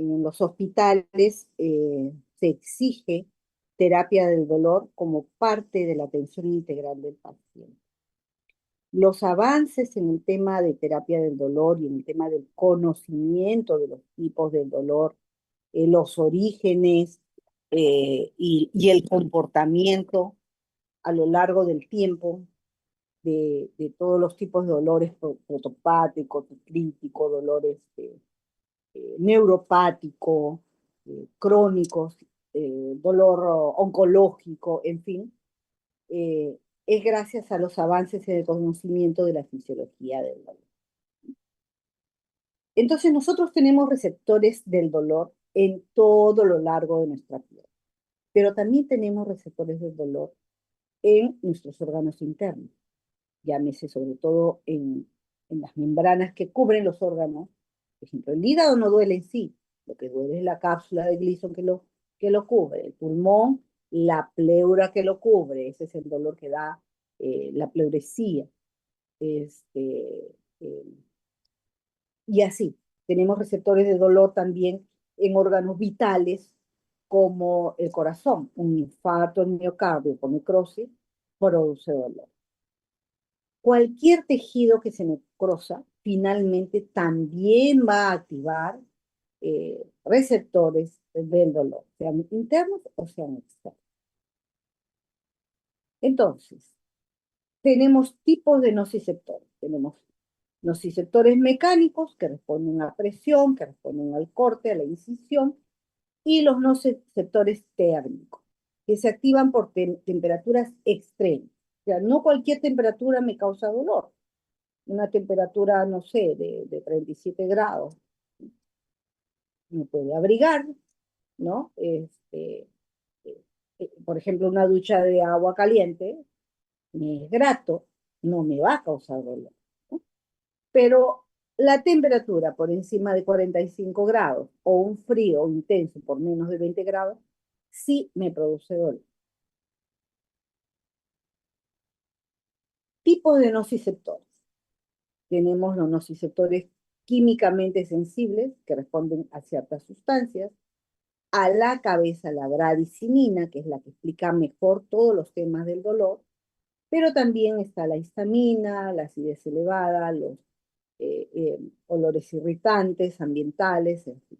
en los hospitales se exige terapia del dolor como parte de la atención integral del paciente. Los avances en el tema de terapia del dolor y en el tema del conocimiento de los tipos del dolor, los orígenes y el comportamiento a lo largo del tiempo de todos los tipos de dolores protopáticos, críticos, dolores neuropático, crónicos, dolor oncológico, en fin, es gracias a los avances en el conocimiento de la fisiología del dolor. Entonces nosotros tenemos receptores del dolor en todo lo largo de nuestra piel, pero también tenemos receptores del dolor en nuestros órganos internos, llámese sobre todo en las membranas que cubren los órganos. Por ejemplo, el hígado no duele en sí, lo que duele es la cápsula de Gleason que lo cubre, el pulmón, la pleura que lo cubre, ese es el dolor que da la pleuresía. Este, eh, y así, tenemos receptores de dolor también en órganos vitales como el corazón. Un infarto en miocardio con necrosis produce dolor. Cualquier tejido que se necrosa finalmente también va a activar receptores del dolor, sean internos o sean externos. Entonces, tenemos tipos de nociceptores. Tenemos nociceptores mecánicos que responden a presión, que responden al corte, a la incisión, y los nociceptores térmicos, que se activan por temperaturas extremas. O sea, no cualquier temperatura me causa dolor. Una temperatura, no sé, de 37 grados me puede abrigar, ¿no? Por ejemplo, una ducha de agua caliente me es grato, no me va a causar dolor, ¿no? Pero la temperatura por encima de 45 grados o un frío intenso por menos de 20 grados sí me produce dolor. Tipo de nociceptores. Tenemos los nociceptores químicamente sensibles que responden a ciertas sustancias, a la cabeza la bradicimina, que es la que explica mejor todos los temas del dolor, pero también está la histamina, la acidez elevada, los olores irritantes, ambientales, en fin.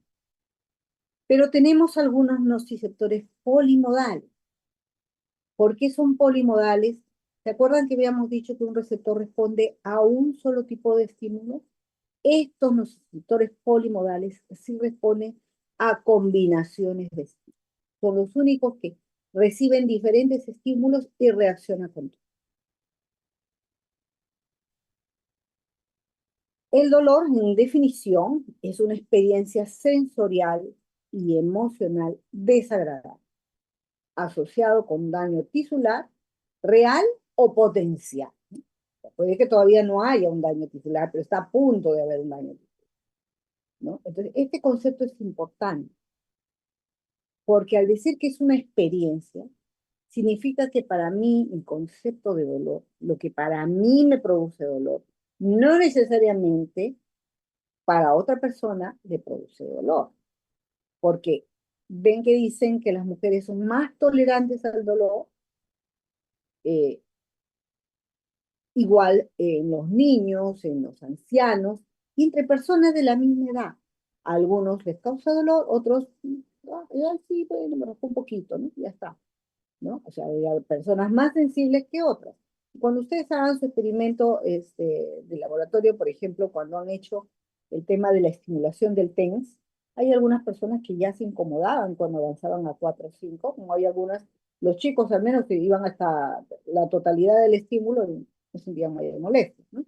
Pero tenemos algunos nociceptores polimodales. ¿Por qué son polimodales? ¿Se acuerdan que habíamos dicho que un receptor responde a un solo tipo de estímulo? Estos nociceptores polimodales sí responden a combinaciones de estímulos. Son los únicos que reciben diferentes estímulos y reaccionan con todo. El dolor, en definición, es una experiencia sensorial y emocional desagradable, asociado con daño tisular, real o potencial. Puede que todavía no haya un daño tisular, pero está a punto de haber un daño tisular, ¿no? Entonces, este concepto es importante, porque al decir que es una experiencia, significa que para mí el concepto de dolor, lo que para mí me produce dolor, no necesariamente para otra persona le produce dolor, porque ven que dicen que las mujeres son más tolerantes al dolor, eh, igual en los niños, en los ancianos, y entre personas de la misma edad. A algunos les causa dolor, otros, sí, bueno, me raspo un poquito, ¿no? Ya está, ¿no? O sea, hay personas más sensibles que otras. Cuando ustedes hagan su experimento de laboratorio, por ejemplo, cuando han hecho el tema de la estimulación del TENS, hay algunas personas que ya se incomodaban cuando avanzaban a 4 o 5, como hay algunas, los chicos al menos que iban hasta la totalidad del estímulo y no sentían mayor molestia, ¿no?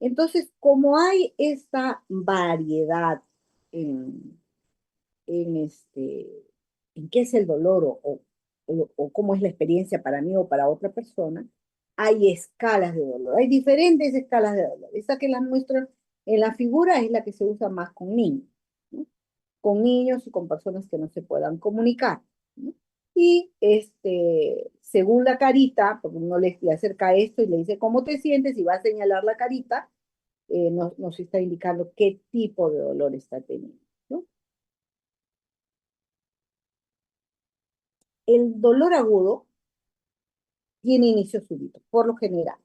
Entonces, como hay esta variedad en, en, este, en qué es el dolor o cómo es la experiencia para mí o para otra persona, hay escalas de dolor, hay diferentes escalas de dolor. Esa que las muestran en la figura es la que se usa más con niños, ¿no? Con niños y con personas que no se puedan comunicar, ¿no? Y según la carita, porque uno le acerca esto y le dice cómo te sientes y va a señalar la carita, nos está indicando qué tipo de dolor está teniendo, ¿no? El dolor agudo tiene inicio súbito, por lo general.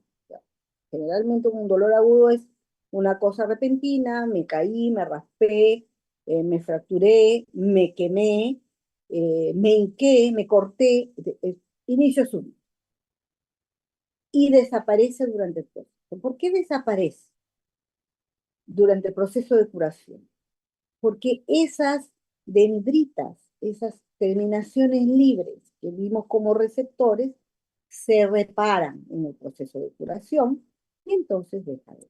Generalmente un dolor agudo es una cosa repentina, me caí, me raspé, me fracturé, me quemé, me hinqué, me corté, inicio súbito. Y desaparece durante el proceso. ¿Por qué desaparece durante el proceso de curación? Porque esas dendritas, esas terminaciones libres que vimos como receptores, se reparan en el proceso de curación y entonces deja de.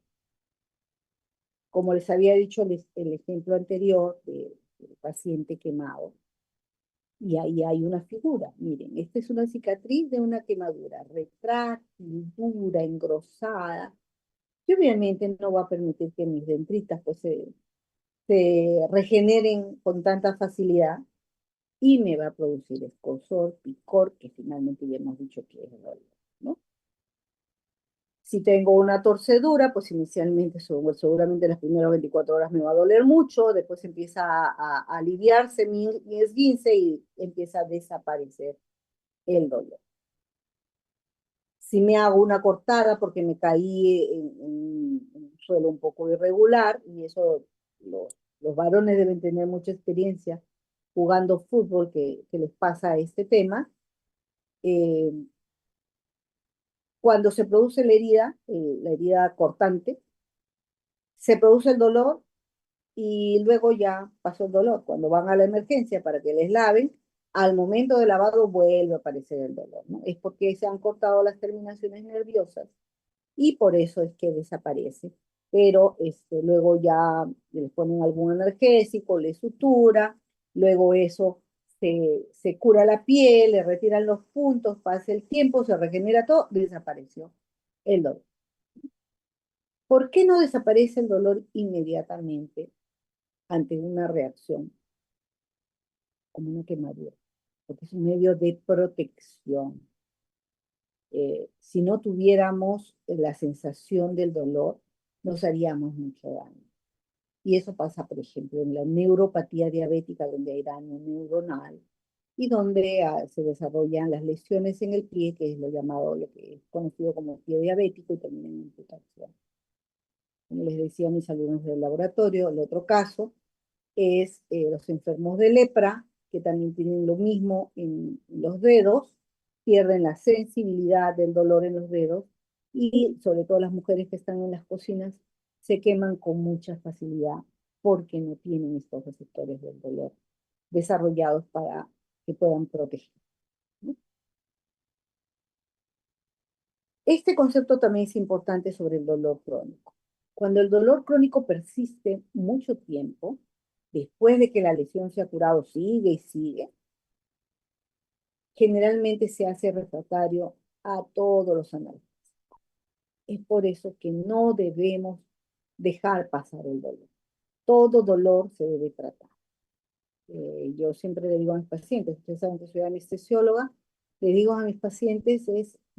Como les había dicho el ejemplo anterior del paciente quemado, y ahí hay una figura. Miren, esta es una cicatriz de una quemadura retráctil, dura, engrosada, que obviamente no va a permitir que mis dendritas pues, se regeneren con tanta facilidad y me va a producir escozor, picor, que finalmente ya hemos dicho que es dolor, ¿no? Si tengo una torcedura, pues inicialmente, seguramente las primeras 24 horas me va a doler mucho, después empieza a aliviarse mi esguince y empieza a desaparecer el dolor. Si me hago una cortada porque me caí en un suelo un poco irregular, y eso los varones deben tener mucha experiencia jugando fútbol que les pasa este tema, eh, cuando se produce la herida cortante, se produce el dolor y luego ya pasó el dolor. Cuando van a la emergencia para que les laven, al momento del lavado vuelve a aparecer el dolor, ¿no? Es porque se han cortado las terminaciones nerviosas y por eso es que desaparece. Pero luego ya les ponen algún analgésico, le sutura, luego eso se cura la piel, le retiran los puntos, pasa el tiempo, se regenera todo, desapareció el dolor. ¿Por qué no desaparece el dolor inmediatamente ante una reacción como una quemadura? Porque es un medio de protección. Si no tuviéramos la sensación del dolor, nos haríamos mucho daño. Y eso pasa, por ejemplo, en la neuropatía diabética, donde hay daño neuronal y donde se desarrollan las lesiones en el pie, que es lo llamado, lo que es conocido como pie diabético y también en amputación. Como les decía a mis alumnos del laboratorio, el otro caso es los enfermos de lepra, que también tienen lo mismo en los dedos, pierden la sensibilidad del dolor en los dedos y sobre todo las mujeres que están en las cocinas se queman con mucha facilidad porque no tienen estos receptores del dolor desarrollados para que puedan proteger, ¿no? Este concepto también es importante sobre el dolor crónico. Cuando el dolor crónico persiste mucho tiempo, después de que la lesión se ha curado, sigue y sigue, generalmente se hace refractario a todos los analgésicos. Es por eso que no debemos dejar pasar el dolor. Todo dolor se debe tratar. Yo siempre le digo a mis pacientes, ustedes saben que soy anestesióloga, le digo a mis pacientes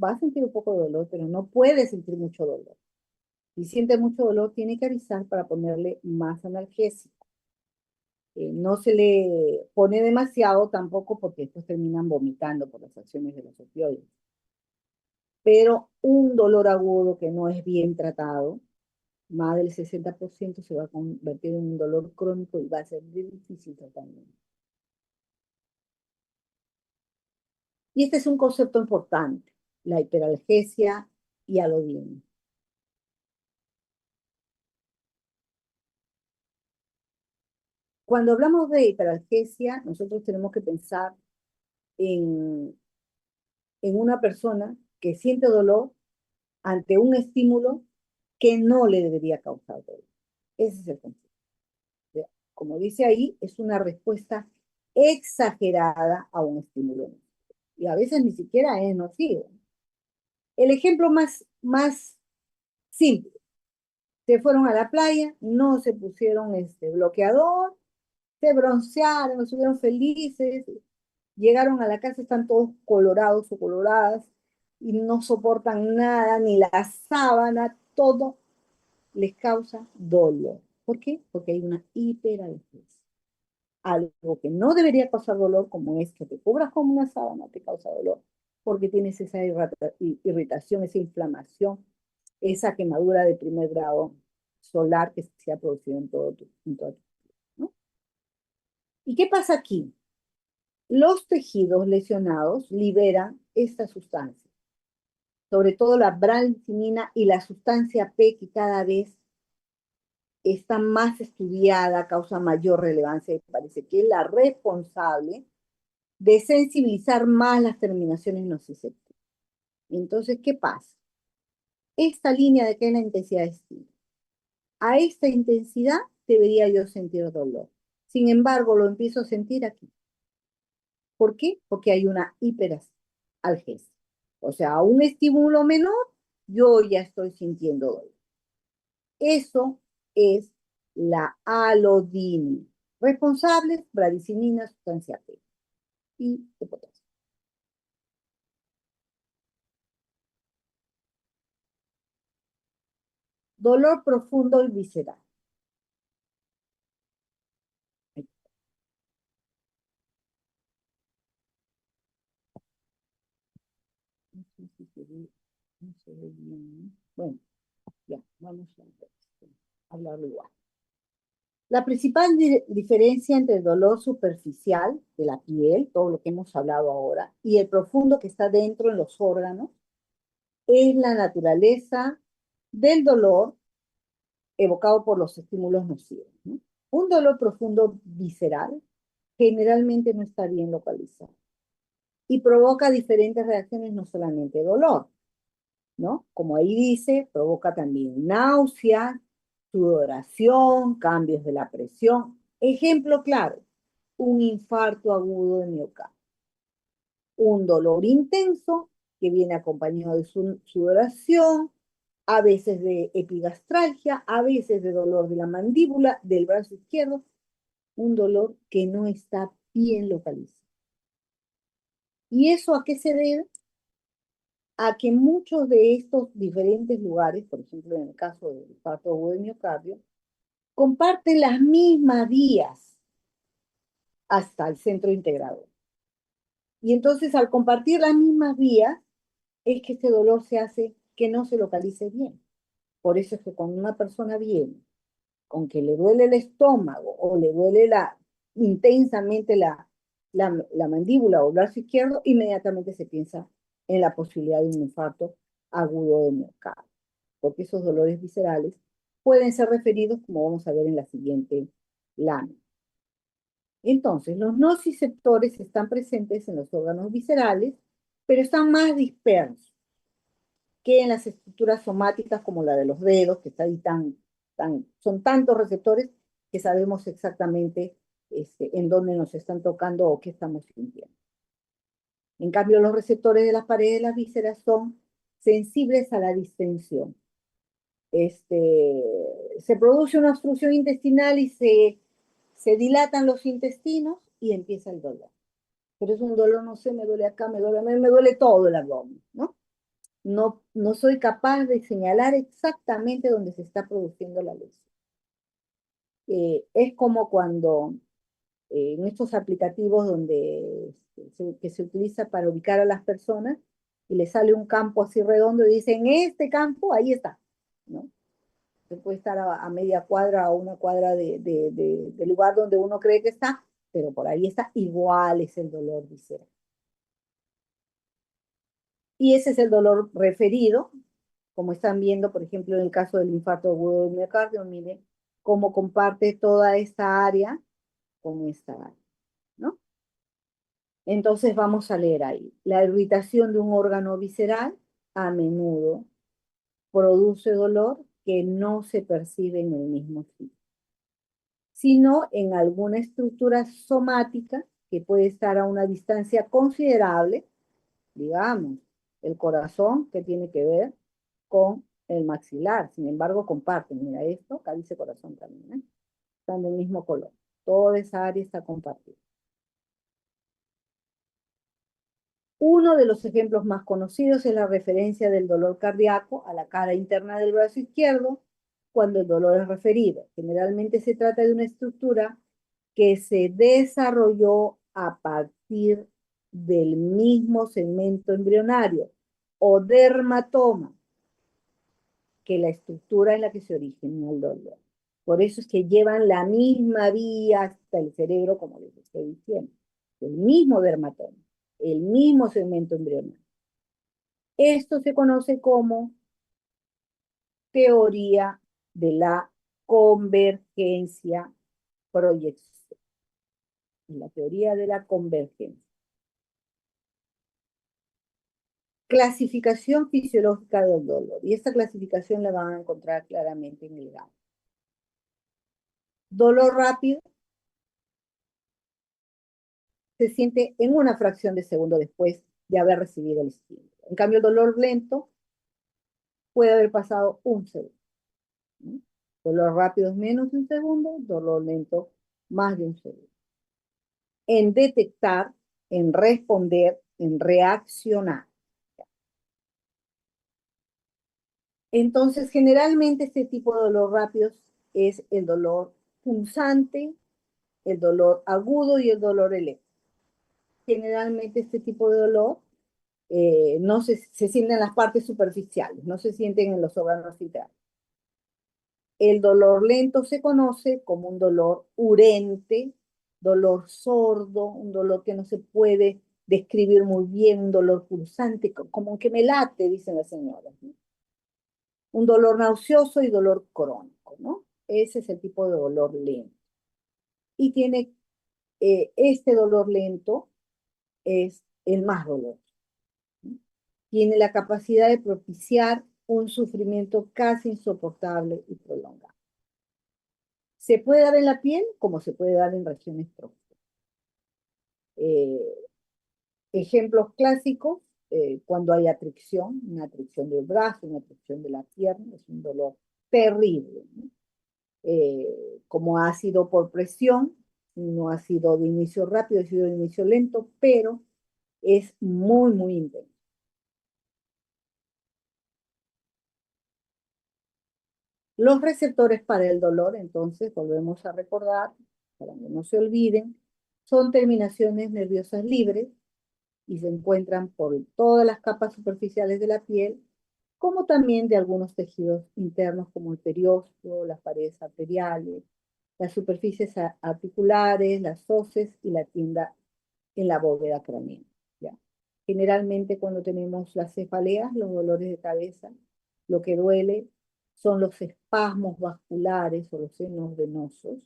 va a sentir un poco de dolor, pero no puede sentir mucho dolor. Si siente mucho dolor, tiene que avisar para ponerle más analgésico. No se le pone demasiado tampoco porque después terminan vomitando por las acciones de los opioides. Pero un dolor agudo que no es bien tratado, más del 60% se va a convertir en un dolor crónico y va a ser de difícil tratamiento. Y este es un concepto importante, la hiperalgesia y alodina. Cuando hablamos de hiperalgesia, nosotros tenemos que pensar en, en una persona que siente dolor ante un estímulo que no le debería causar dolor. Ese es el concepto. Como dice ahí, es una respuesta exagerada a un estímulo. Y a veces ni siquiera es nocivo. El ejemplo más simple. Se fueron a la playa, no se pusieron este bloqueador, se broncearon, estuvieron felices, llegaron a la casa, están todos colorados o coloradas y no soportan nada, ni la sábana, todo les causa dolor. ¿Por qué? Porque hay una hiperalgesia. algo que no debería causar dolor, como es que te cubras con una sábana, te causa dolor, porque tienes esa irritación, esa inflamación, esa quemadura de primer grado solar que se ha producido en todo tu cuerpo, ¿no? ¿Y qué pasa aquí? Los tejidos lesionados liberan esta sustancia, sobre todo la brancimina y la sustancia P, que cada vez está más estudiada, causa mayor relevancia y parece que es la responsable de sensibilizar más las terminaciones nociceptivas. Entonces, ¿qué pasa? Esta línea de que es la intensidad de estímulo. A esta intensidad debería yo sentir dolor. Sin embargo, lo empiezo a sentir aquí. ¿Por qué? Porque hay una hiperalgesia. O sea, a un estímulo menor, yo ya estoy sintiendo dolor. Eso es la alodina. Responsables, bradicimina, sustancia P y de potasio. Dolor profundo y visceral. No sé si se ve, no se ve bien, ¿no? Bueno, ya, vamos a hablarlo igual. La principal diferencia entre el dolor superficial de la piel, todo lo que hemos hablado ahora, y el profundo que está dentro en los órganos, es la naturaleza del dolor evocado por los estímulos nocivos, ¿no? Un dolor profundo visceral generalmente no está bien localizado y provoca diferentes reacciones, no solamente dolor, ¿no? Como ahí dice, provoca también náusea, sudoración, cambios de la presión. Ejemplo claro, un infarto agudo de miocardio, un dolor intenso que viene acompañado de sudoración, a veces de epigastralgia, a veces de dolor de la mandíbula, del brazo izquierdo, un dolor que no está bien localizado. ¿Y eso a qué se debe? A que muchos de estos diferentes lugares, por ejemplo, en el caso del infarto agudo de miocardio, comparten las mismas vías hasta el centro integrador. Y entonces, al compartir las mismas vías, es que este dolor se hace que no se localice bien. Por eso es que cuando una persona viene con que le duele el estómago o le duele intensamente la mandíbula o el brazo izquierdo, inmediatamente se piensa en la posibilidad de un infarto agudo de miocardio, porque esos dolores viscerales pueden ser referidos, como vamos a ver en la siguiente lámina. Entonces, los nociceptores están presentes en los órganos viscerales, pero están más dispersos que en las estructuras somáticas como la de los dedos, que está ahí son tantos receptores que sabemos exactamente en dónde nos están tocando o qué estamos sintiendo. En cambio, los receptores de las paredes de las vísceras son sensibles a la distensión. Se produce una obstrucción intestinal y se dilatan los intestinos y empieza el dolor. Pero es un dolor, no sé, me duele acá, me duele todo el abdomen, ¿no? No soy capaz de señalar exactamente dónde se está produciendo la lesión. Es como cuando en estos aplicativos que se utiliza para ubicar a las personas y le sale un campo así redondo y dicen, este campo, ahí está, ¿no? Se puede estar a media cuadra o una cuadra del lugar donde uno cree que está, pero por ahí está, igual es el dolor visceral. Y ese es el dolor referido, como están viendo, por ejemplo, en el caso del infarto agudo del miocardio, miren cómo comparte toda esta área con esta área, ¿no? Entonces vamos a leer ahí. La irritación de un órgano visceral a menudo produce dolor que no se percibe en el mismo sitio, sino en alguna estructura somática que puede estar a una distancia considerable, digamos, el corazón, que tiene que ver con el maxilar. Sin embargo, comparten. Mira esto, acá dice corazón también, ¿eh? Están del mismo color. Toda esa área está compartida. Uno de los ejemplos más conocidos es la referencia del dolor cardíaco a la cara interna del brazo izquierdo cuando el dolor es referido. Generalmente se trata de una estructura que se desarrolló a partir del mismo segmento embrionario o dermatoma que la estructura en la que se origina el dolor. Por eso es que llevan la misma vía hasta el cerebro, como les estoy diciendo. El mismo dermatoma, el mismo segmento embrionario. Esto se conoce como teoría de la convergencia proyección. La teoría de la convergencia. Clasificación fisiológica del dolor. Y esta clasificación la van a encontrar claramente en el GAP. Dolor rápido se siente en una fracción de segundo después de haber recibido el estímulo. En cambio, el dolor lento puede haber pasado un segundo. ¿No? Dolor rápido es menos de un segundo, dolor lento más de un segundo. En detectar, en responder, en reaccionar. Entonces, generalmente este tipo de dolor rápido es el dolor punzante, el dolor agudo y el dolor eléctrico. Generalmente este tipo de dolor no se siente en las partes superficiales, no se sienten en los órganos internos. El dolor lento se conoce como un dolor urente, dolor sordo, un dolor que no se puede describir muy bien, un dolor pulsante, como que me late, dicen las señoras, ¿no? Un dolor nauseoso y dolor crónico, ¿no? Ese es el tipo de dolor lento. Y tiene, este dolor lento es el más doloroso, ¿no? Tiene la capacidad de propiciar un sufrimiento casi insoportable y prolongado. Se puede dar en la piel como se puede dar en regiones profundas. Eh, Ejemplos clásicos, cuando hay atracción, una atracción del brazo, una atracción de la pierna, es un dolor terrible, ¿no? Como ha sido por presión, no ha sido de inicio rápido, ha sido de inicio lento, pero es muy, muy intenso. Los receptores para el dolor, entonces, volvemos a recordar, para que no se olviden, son terminaciones nerviosas libres y se encuentran por todas las capas superficiales de la piel, como también de algunos tejidos internos como el periósteo, las paredes arteriales, las superficies articulares, las fauces y la tienda en la bóveda craneal, ¿ya? Generalmente cuando tenemos las cefaleas, los dolores de cabeza, lo que duele son los espasmos vasculares o los senos venosos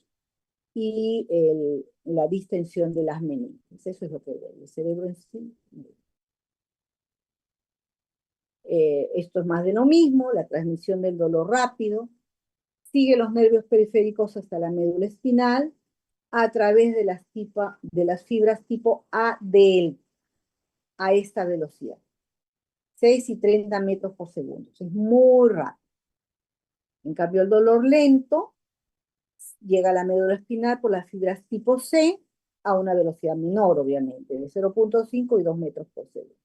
y la distensión de las meninges. Eso es lo que duele. El cerebro en sí. Esto es más de lo mismo, la transmisión del dolor rápido, sigue los nervios periféricos hasta la médula espinal a través de las fibras tipo ADL a esta velocidad, 6 y 30 metros por segundo. Es muy rápido. En cambio, el dolor lento llega a la médula espinal por las fibras tipo C a una velocidad menor, obviamente, de 0,5 y 2 metros por segundo.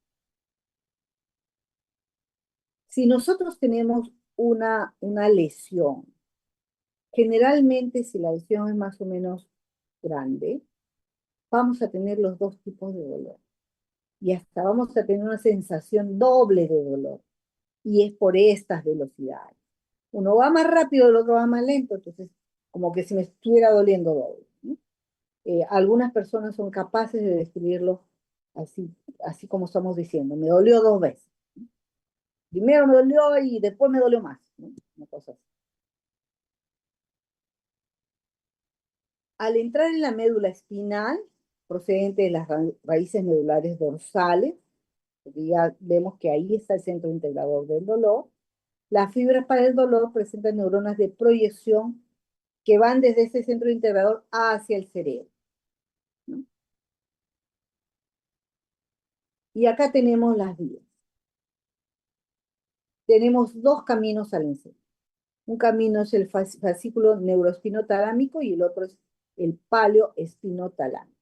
Si nosotros tenemos una lesión, generalmente si la lesión es más o menos grande, vamos a tener los dos tipos de dolor. Y hasta vamos a tener una sensación doble de dolor. Y es por estas velocidades. Uno va más rápido, el otro va más lento, entonces como que si me estuviera doliendo doble, ¿no? Algunas personas son capaces de describirlo así, así como estamos diciendo. Me dolió dos veces. Primero me dolió y después me dolió más, ¿no? Una cosa así. Al entrar en la médula espinal, procedente de las raíces medulares dorsales, porque ya vemos que ahí está el centro integrador del dolor, las fibras para el dolor presentan neuronas de proyección que van desde ese centro integrador hacia el cerebro, ¿no? Y acá tenemos las vías. Tenemos dos caminos al encéfalo. Un camino es el fascículo neuroespinotalámico y el otro es el paleoespinotalámico.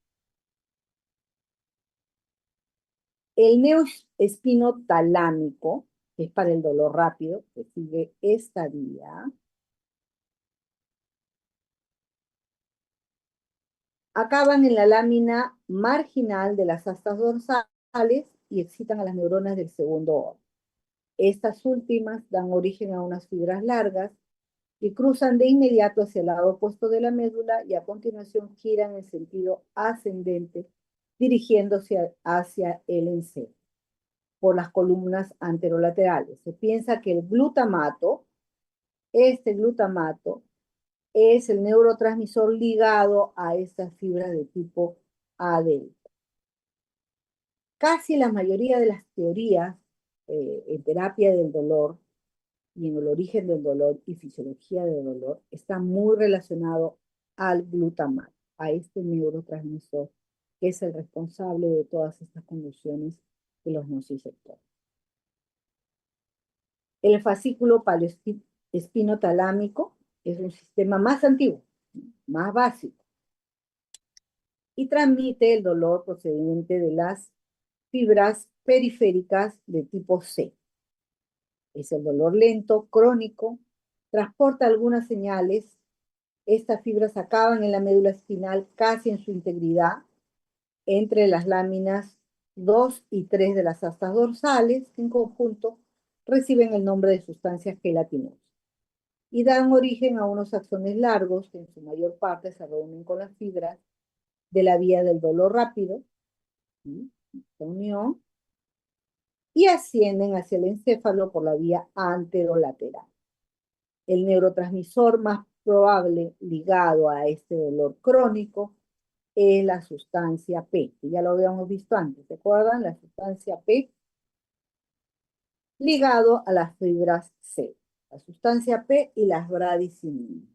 El neoespinotalámico, que es para el dolor rápido, que sigue esta vía, Acaban en la lámina marginal de las astas dorsales y excitan a las neuronas del segundo orden. Estas últimas dan origen a unas fibras largas y cruzan de inmediato hacia el lado opuesto de la médula y a continuación giran en sentido ascendente, dirigiéndose hacia el encéfalo por las columnas anterolaterales. Se piensa que el glutamato, este glutamato, es el neurotransmisor ligado a estas fibras de tipo A delta. Casi la mayoría de las teorías en terapia del dolor y en el origen del dolor y fisiología del dolor está muy relacionado al glutamato, a este neurotransmisor que es el responsable de todas estas condiciones de los nociceptores. El fascículo paloespinotalámico es un sistema más antiguo, más básico, y transmite el dolor procedente de las fibras periféricas de tipo C. Es el dolor lento, crónico, transporta algunas señales. Estas fibras acaban en la médula espinal casi en su integridad, entre las láminas 2 y 3 de las astas dorsales, que en conjunto reciben el nombre de sustancias gelatinosas y dan origen a unos axones largos que en su mayor parte se reúnen con las fibras de la vía del dolor rápido, esta unión, y ascienden hacia el encéfalo por la vía anterolateral. El neurotransmisor más probable ligado a este dolor crónico es la sustancia P, que ya lo habíamos visto antes, ¿se acuerdan? La sustancia P ligado a las fibras C, la sustancia P y las bradicininas.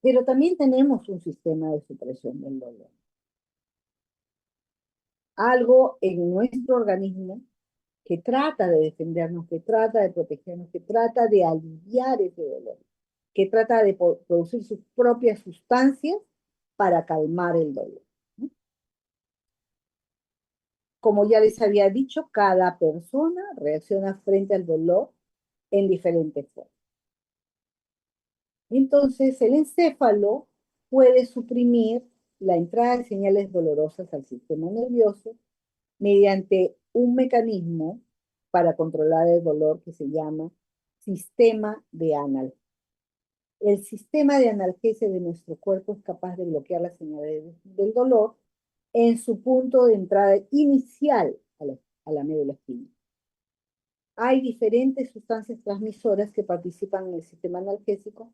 Pero también tenemos un sistema de supresión del dolor. Algo en nuestro organismo que trata de defendernos, que trata de protegernos, que trata de aliviar ese dolor, que trata de producir sus propias sustancias para calmar el dolor. Como ya les había dicho, cada persona reacciona frente al dolor en diferentes formas. Entonces, el encéfalo puede suprimir la entrada de señales dolorosas al sistema nervioso mediante un mecanismo para controlar el dolor que se llama sistema de analgesia. El sistema de analgesia de nuestro cuerpo es capaz de bloquear las señales del dolor en su punto de entrada inicial a la médula espinal. Hay diferentes sustancias transmisoras que participan en el sistema analgésico,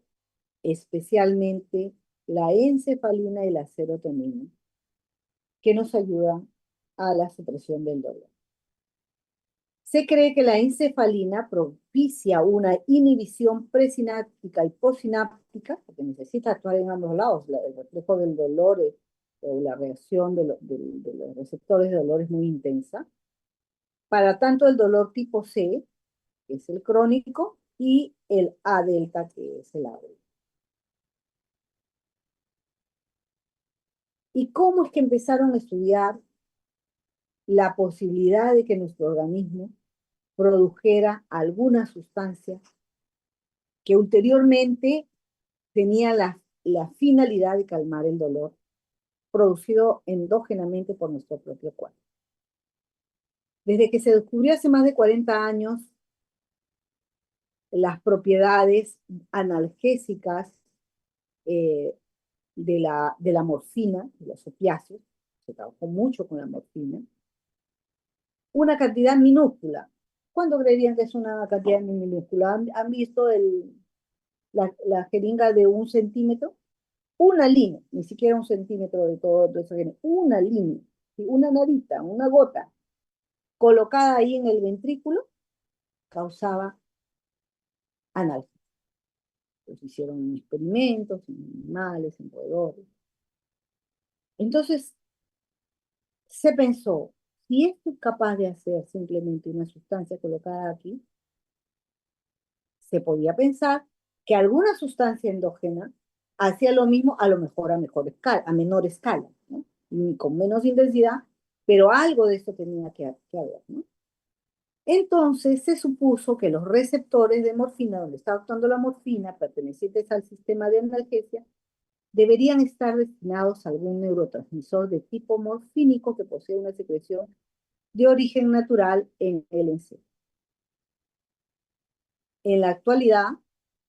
especialmente la encefalina y la serotonina, que nos ayudan a la supresión del dolor. Se cree que la encefalina propicia una inhibición presináptica y postsináptica, porque necesita actuar en ambos lados. El reflejo del dolor o la reacción de los receptores de dolor es muy intensa. Para tanto el dolor tipo C, que es el crónico, y el A delta, que es el agudo. ¿Y cómo es que empezaron a estudiar la posibilidad de que nuestro organismo produjera alguna sustancia que ulteriormente tenía la finalidad de calmar el dolor, producido endógenamente por nuestro propio cuerpo? Desde que se descubrió hace más de 40 años las propiedades analgésicas eh, de la morfina, de los opiáceos, se trabajó mucho con la morfina, una cantidad minúscula. ¿Cuánto creerían que es una cantidad minúscula? ¿Han visto la jeringa de 1 centímetro? Una línea, ni siquiera 1 centímetro de todo eso, una línea, una narita, una gota, colocada ahí en el ventrículo, causaba analgesia. Pues hicieron experimentos en animales, en roedores. Entonces, se pensó, si esto es capaz de hacer simplemente una sustancia colocada aquí, se podía pensar que alguna sustancia endógena hacía lo mismo, a lo mejor a menor escala, ¿no? Y con menos intensidad, pero algo de esto tenía que haber, ¿no? Entonces se supuso que los receptores de morfina, donde está actuando la morfina, pertenecientes al sistema de analgesia, deberían estar destinados a algún neurotransmisor de tipo morfínico que posee una secreción de origen natural en el encéfalo. En la actualidad,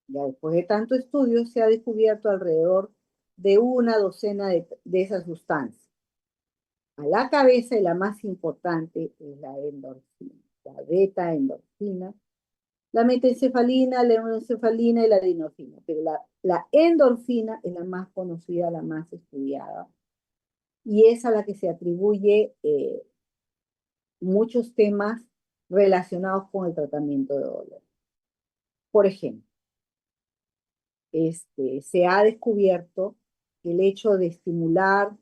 ya después de tanto estudio, se ha descubierto alrededor de una docena de esas sustancias. A la cabeza y la más importante es la endorfina, la beta-endorfina, la metencefalina, la encefalina y la adenosina. Pero la endorfina es la más conocida, la más estudiada, y es a la que se atribuye muchos temas relacionados con el tratamiento de dolor. Por ejemplo, se ha descubierto que el hecho de estimular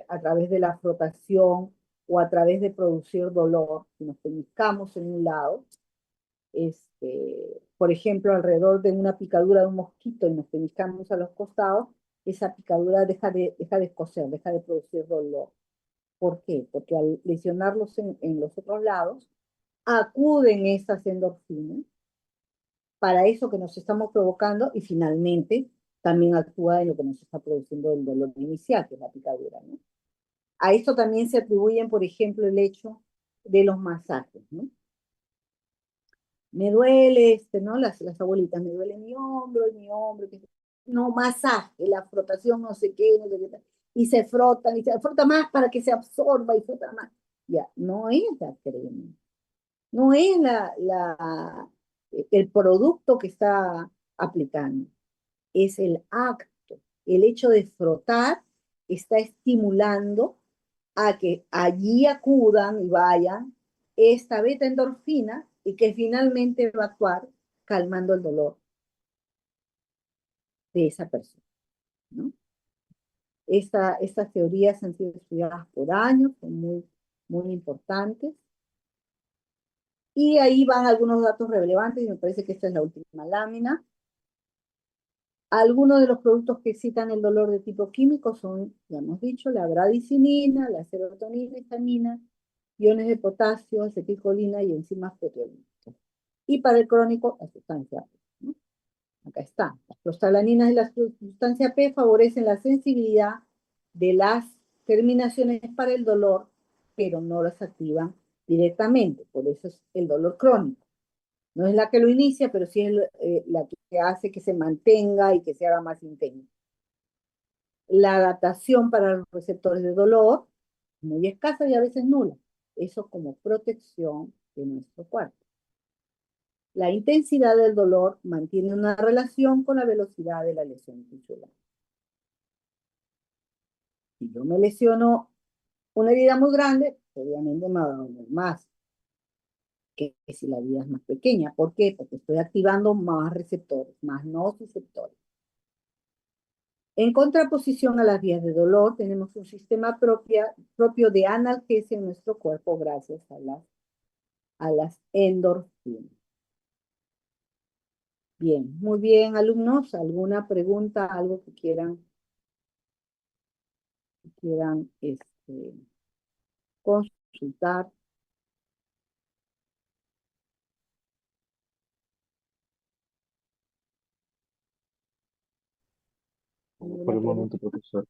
a través de la frotación o a través de producir dolor, si nos pellizcamos en un lado, por ejemplo, alrededor de una picadura de un mosquito y nos pellizcamos a los costados, esa picadura deja de escocer, deja de producir dolor. ¿Por qué? Porque al lesionarlos en los otros lados, acuden esas endorfinas para eso que nos estamos provocando y finalmente también actúa en lo que nos está produciendo el dolor inicial, que es la picadura, ¿no? A esto también se atribuyen, por ejemplo, el hecho de los masajes, ¿no? Me duele, ¿no? Las abuelitas, me duele mi hombro, no, masaje, la frotación, no sé qué, no sé qué, y se frotan, y se frota más para que se absorba y frota más. Ya, no es la crema, no es el producto que está aplicando, es el acto. El hecho de frotar está estimulando a que allí acudan y vayan esta beta endorfina y que finalmente va a actuar calmando el dolor de esa persona, ¿no? Estas teorías han sido estudiadas por años, son muy importantes. Y ahí van algunos datos relevantes, y me parece que esta es la última lámina. Algunos de los productos que citan el dolor de tipo químico son, ya hemos dicho, la bradicinina, la serotonina, histamina, iones de potasio, acetilcolina y enzimas proteolíticas. Y para el crónico, la sustancia P, ¿no? Acá está. Las prostaglandinas y la sustancia P favorecen la sensibilidad de las terminaciones para el dolor, pero no las activan directamente. Por eso es el dolor crónico. No es la que lo inicia, pero sí es la que hace que se mantenga y que se haga más intenso. La adaptación para los receptores de dolor, muy escasa y a veces nula. Eso como protección de nuestro cuerpo. La intensidad del dolor mantiene una relación con la velocidad de la lesión tisular. Si yo me lesiono una herida muy grande, obviamente me va a doler más que si la herida es más pequeña. ¿Por qué? Porque estoy activando más receptores, más nociceptores. En contraposición a las vías de dolor, tenemos un sistema propio de analgesia en nuestro cuerpo gracias a las endorfinas. Bien, muy bien, alumnos. ¿Alguna pregunta, algo que quieran consultar? Por ¿Alguna el momento, pregunta? profesor.